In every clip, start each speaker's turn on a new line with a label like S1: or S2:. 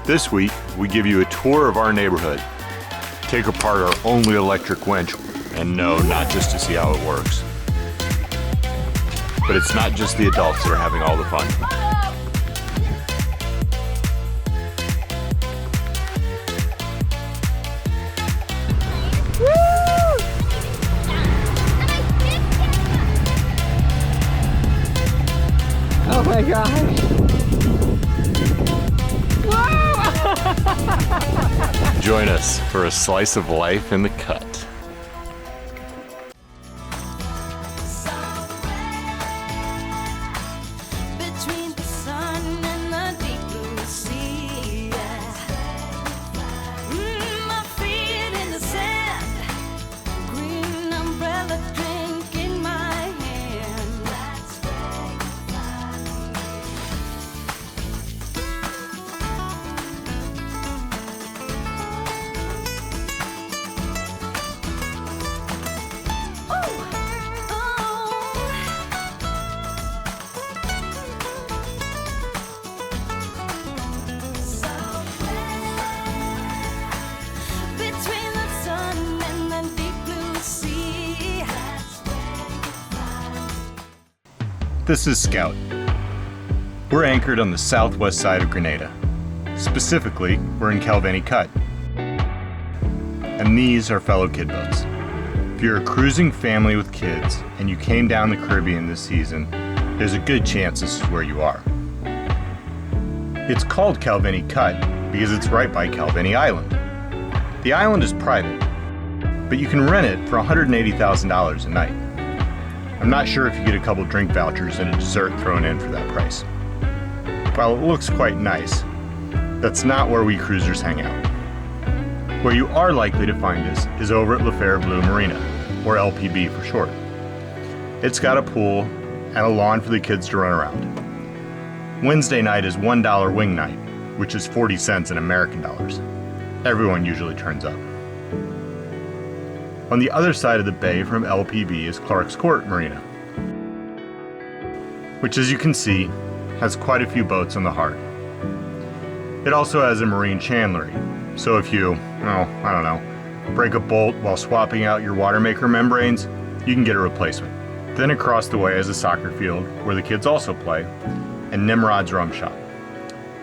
S1: This week, we give you a tour of our neighborhood, take apart our only electric winch, and no, not just to see how it works. But it's not just the adults that are having all the fun.
S2: Oh my gosh!
S1: Join us for a slice of life in the cut. This is Scout. We're anchored on the southwest side of Grenada. Specifically, we're in Calveni Cut. And these are fellow kid boats. If you're a cruising family with kids and you came down the Caribbean this season, there's a good chance this is where you are. It's called Calveni Cut because it's right by Calveni Island. The island is private, but you can rent it for $180,000 a night. I'm not sure if you get a couple drink vouchers and a dessert thrown in for that price. While it looks quite nice, that's not where we cruisers hang out. Where you are likely to find us is over at La Fère Bleu Marina, or LPB for short. It's got a pool and a lawn for the kids to run around. Wednesday night is $1 wing night, which is 40 cents in American dollars. Everyone usually turns up. On the other side of the bay from LPB is Clark's Court Marina, which, as you can see, has quite a few boats on the heart. It also has a marine chandlery, so if you, break a bolt while swapping out your water maker membranes, you can get a replacement. Then across the way is a soccer field where the kids also play, and Nimrod's Rum Shop,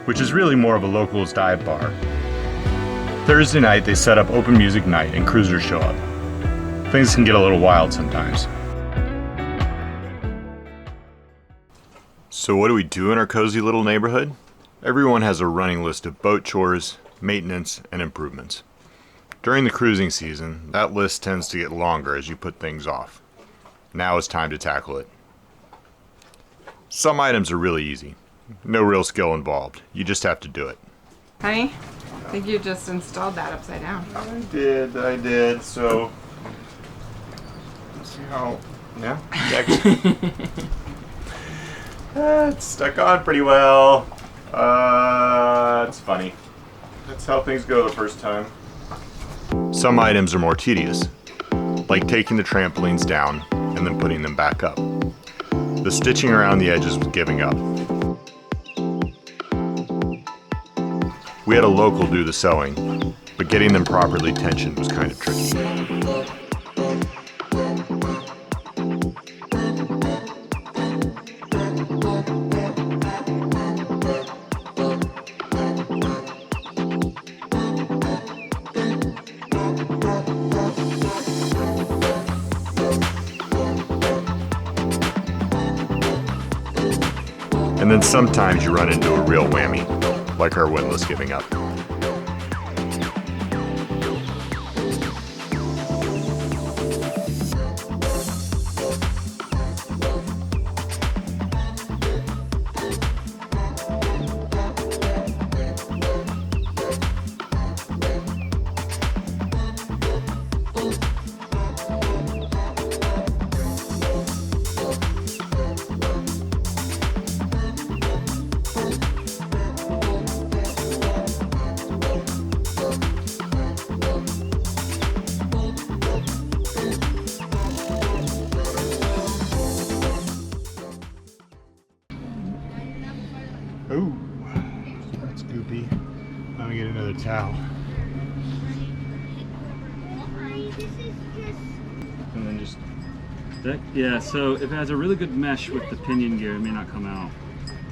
S1: which is really more of a locals dive bar. Thursday night they set up open music night and cruisers show up. Things can get a little wild sometimes. So what do we do in our cozy little neighborhood? Everyone has a running list of boat chores, maintenance, and improvements. During the cruising season, that list tends to get longer as you put things off. Now is time to tackle it. Some items are really easy. No real skill involved. You just have to do it.
S2: Honey, I think you just installed that upside down.
S1: I did. So, let's see how, yeah, it's stuck on pretty well. It's funny. That's how things go the first time. Some items are more tedious, like taking the trampolines down and then putting them back up. The stitching around the edges was giving up. We had a local do the sewing, but getting them properly tensioned was kind of tricky. And then sometimes you run into a real whammy, like our windlass giving up. I'm gonna get another towel.
S3: And then just that, yeah. So if it has a really good mesh with the pinion gear, it may not come out.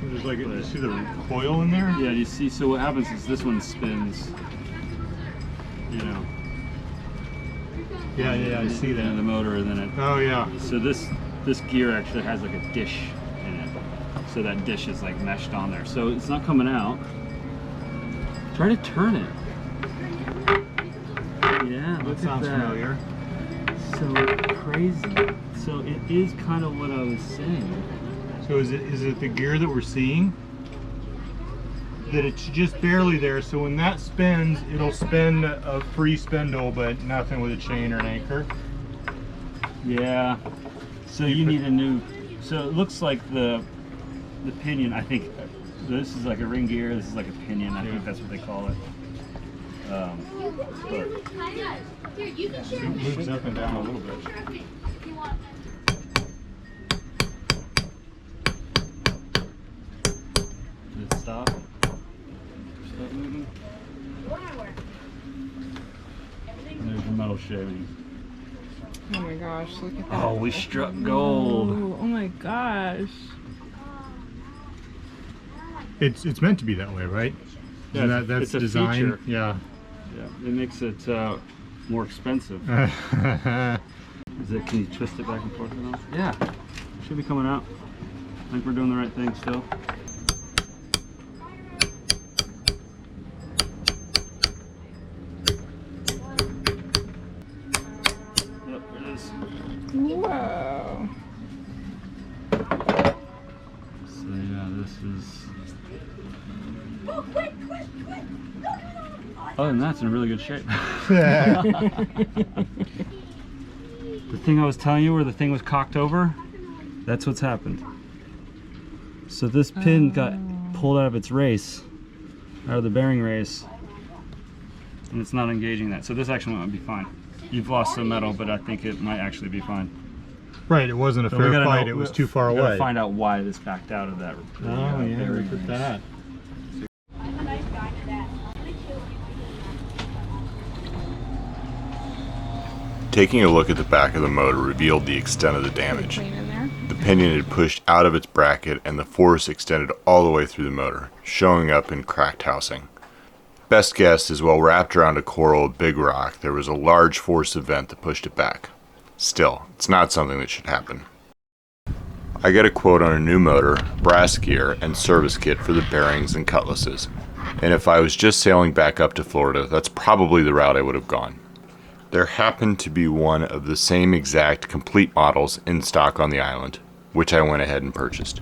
S1: There's like, you see the coil in there?
S3: Yeah, you see. So what happens is this one spins. You know.
S1: Yeah, I see that.
S3: And the motor, and then it.
S1: Oh yeah.
S3: So this gear actually has like a dish in it. So that dish is like meshed on there. So it's not coming out. Try to turn it. Yeah, look
S1: That sounds familiar.
S3: So crazy. So it is kind of what I was saying.
S1: So is it the gear that we're seeing? That it's just barely there, so when that spins, it'll spin a free spindle, but nothing with a chain or an anchor?
S3: Yeah. So you need a new, so it looks like the pinion, I think, this is like a ring gear, this is like a pinion, I think that's what they call it. But
S1: it moves up and down a little bit.
S3: Did it stop? Stop moving? And there's the metal shaving.
S2: Oh my gosh, look at that.
S3: Oh, we struck gold.
S2: Oh my gosh.
S1: It's meant to be that way, right?
S3: Yeah,
S1: that's
S3: it's a
S1: design.
S3: feature.
S1: Yeah.
S3: Yeah, it makes it more expensive. Is it? Can you twist it back and forth at all? Yeah, should be coming out. I think we're doing the right thing still. Yep, there it is.
S2: Whoa.
S3: So yeah, this is. Other than that, it's in really good shape. The thing I was telling you where the thing was cocked over, that's what's happened. So this pin got pulled out of its race, out of the bearing race, and it's not engaging that. So this actually might be fine. You've lost some metal, but I think it might actually be fine.
S1: Right, it wasn't a fair fight, it was too far
S3: We
S1: away.
S3: gotta find out why this backed out of that.
S1: Oh yeah,
S3: bearing
S1: look at
S3: race.
S1: that. Taking a look at the back of the motor revealed the extent of the damage.
S2: Clean in there.
S1: The pinion had pushed out of its bracket and the force extended all the way through the motor, showing up in cracked housing. Best guess is while wrapped around a coral of big rock, there was a large force event that pushed it back. Still, it's not something that should happen. I get a quote on a new motor, brass gear, and service kit for the bearings and cutlasses. And if I was just sailing back up to Florida, that's probably the route I would have gone. There happened to be one of the same exact complete models in stock on the island, which I went ahead and purchased.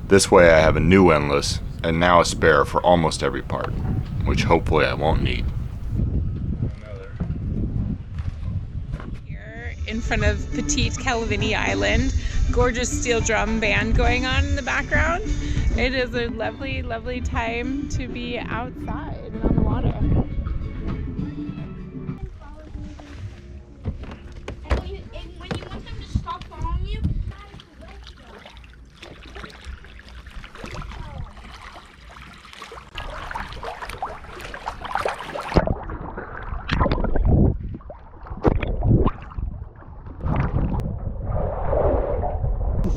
S1: This way I have a new windlass and now a spare for almost every part, which hopefully I won't need.
S2: Here in front of Petite Calvini Island, gorgeous steel drum band going on in the background. It is a lovely, lovely time to be outside and on the water.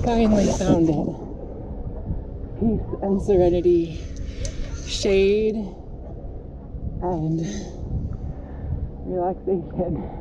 S2: Finally found it. Peace and serenity, shade, and relaxation.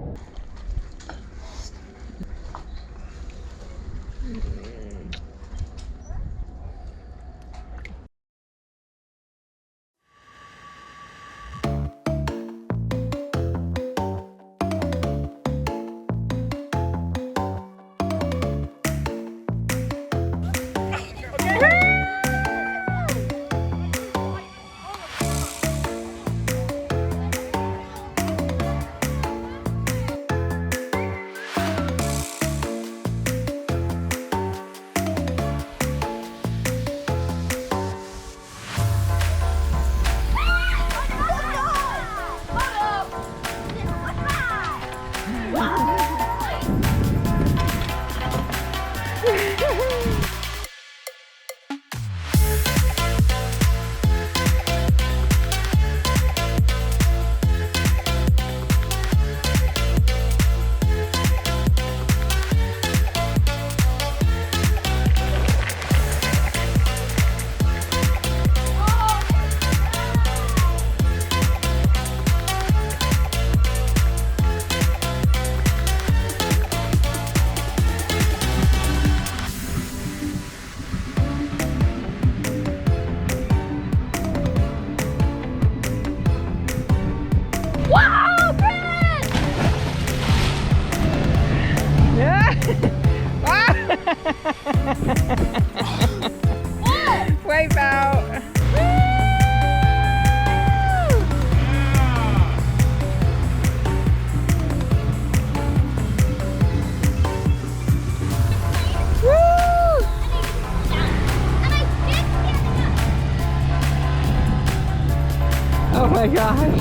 S2: Oh my gosh.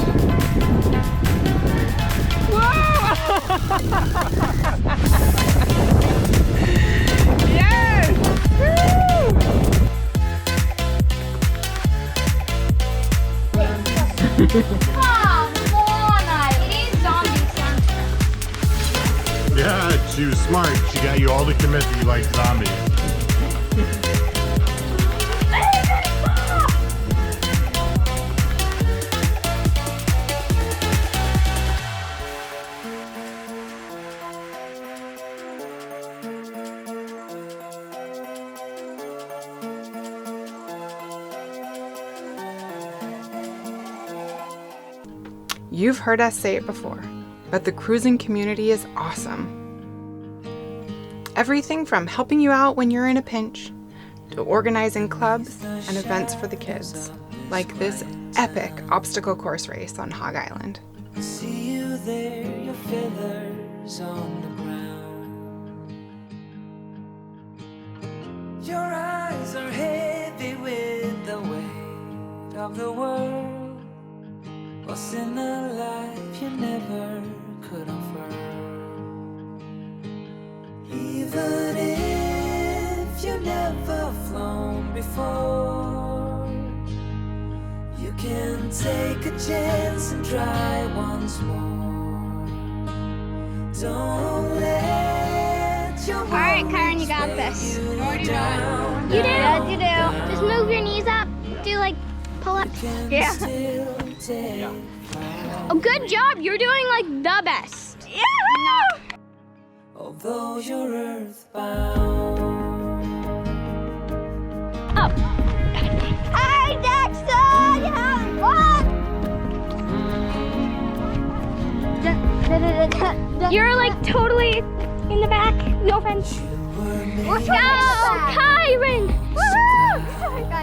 S2: Yes! Woo!
S4: It is zombie soundtrack.
S1: Yeah, she was smart. She got you all to commit that you like zombies.
S2: You've heard us say it before, but the cruising community is awesome. Everything from helping you out when you're in a pinch, to organizing clubs and events for the kids, like this epic obstacle course race on Hog Island.
S5: I see you there, your feathers on the ground. Your eyes are heavy with the weight of the world. What's in a life you never could afford? Even if you've never flown before, you can take a chance and try once more. Don't let your
S4: Alright, Kieran, you got this.
S5: down.
S4: You do. Yes, you do. Just move your knees up. Do like pull-ups. Yeah. Oh, good job. You're doing like the best. Yeah.
S5: Although you're earthbound.
S4: Up. Hi, Dexter. You having fun? You're like totally in the back. No offense. Let's go, Kieran. Woohoo!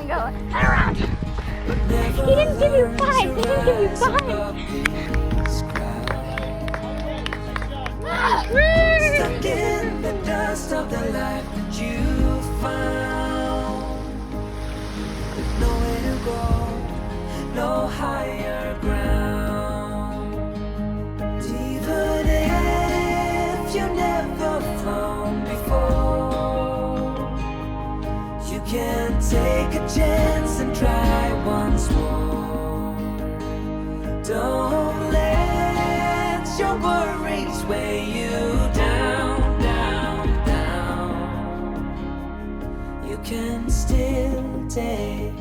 S4: Go. Turn around. He didn't give you 5. He didn't give you 5.
S5: Stuck in the dust of the life that you found. With nowhere to go, no higher ground. Even if you've never flown before, you can take a chance and try once more. Don't let your worries weigh you down, down, down. You can still take